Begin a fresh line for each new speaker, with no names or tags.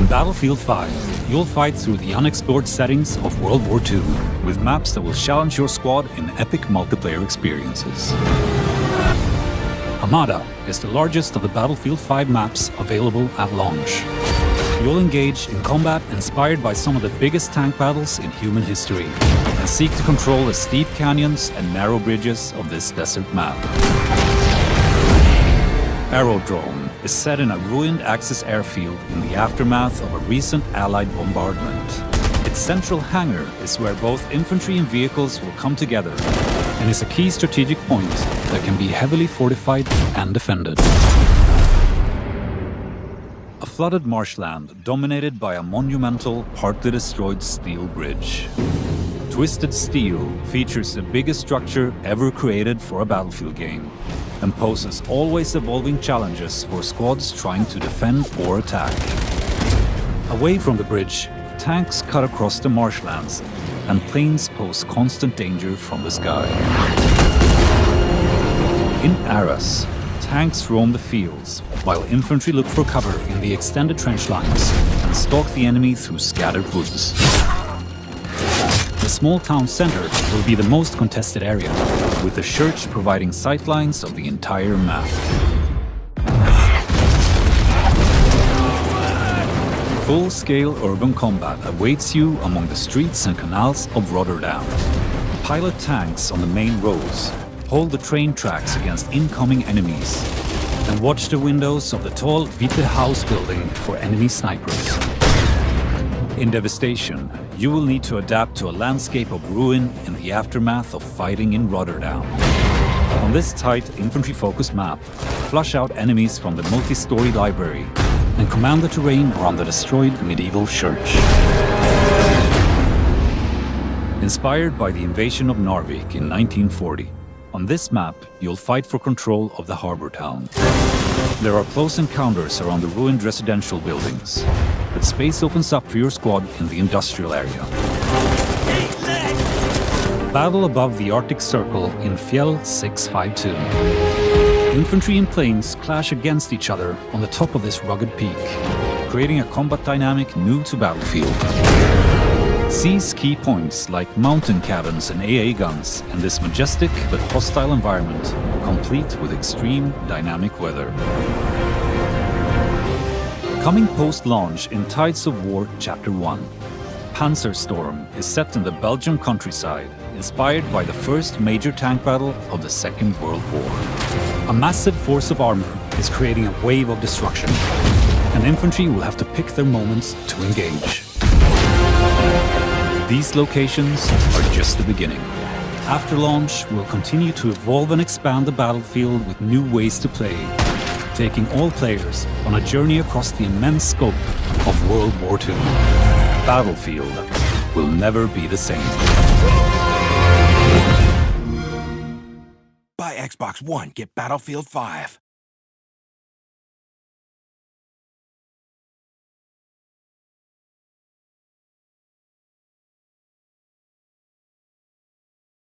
In Battlefield 5, you'll fight through the unexplored settings of World War II, with maps that will challenge your squad in epic multiplayer experiences. Hamada is the largest of the Battlefield 5 maps available at launch. You'll engage in combat inspired by some of the biggest tank battles in human history, and seek to control the steep canyons and narrow bridges of this desert map. Aerodrome is set in a ruined Axis airfield in the aftermath of a recent Allied bombardment. Its central hangar is where both infantry and vehicles will come together, and is a key strategic point that can be heavily fortified and defended. A flooded marshland dominated by a monumental, partly destroyed steel bridge. Twisted Steel features the biggest structure ever created for a Battlefield game, and poses always evolving challenges for squads trying to defend or attack. Away from the bridge, tanks cut across the marshlands, and planes pose constant danger from the sky. In Arras, tanks roam the fields, while infantry look for cover in the extended trench lines and stalk the enemy through scattered woods. The small town center will be the most contested area, with the church providing sightlines of the entire map. Full-scale urban combat awaits you among the streets and canals of Rotterdam. Pilot tanks on the main roads, hold the train tracks against incoming enemies, and watch the windows of the tall Witte House building for enemy snipers. In Devastation, you will need to adapt to a landscape of ruin in the aftermath of fighting in Rotterdam. On this tight, infantry-focused map, flush out enemies from the multi-story library and command the terrain around the destroyed medieval church. Inspired by the invasion of Narvik in 1940, on this map, you'll fight for control of the harbor town. There are close encounters around the ruined residential buildings, but space opens up for your squad in the industrial area. Battle above the Arctic Circle in Fjell 652. Infantry and planes clash against each other on the top of this rugged peak, creating a combat dynamic new to Battlefield. Seize key points like mountain cabins and AA guns in this majestic but hostile environment, complete with extreme dynamic weather. Coming post-launch in Tides of War Chapter 1, Panzerstorm is set in the Belgian countryside, inspired by the first major tank battle of the Second World War. A massive force of armor is creating a wave of destruction, and infantry will have to pick their moments to engage. These locations are just the beginning. After launch, we'll continue to evolve and expand the battlefield with new ways to play, taking all players on a journey across the immense scope of World War II. Battlefield will never be the same.
Buy Xbox One, get Battlefield 5.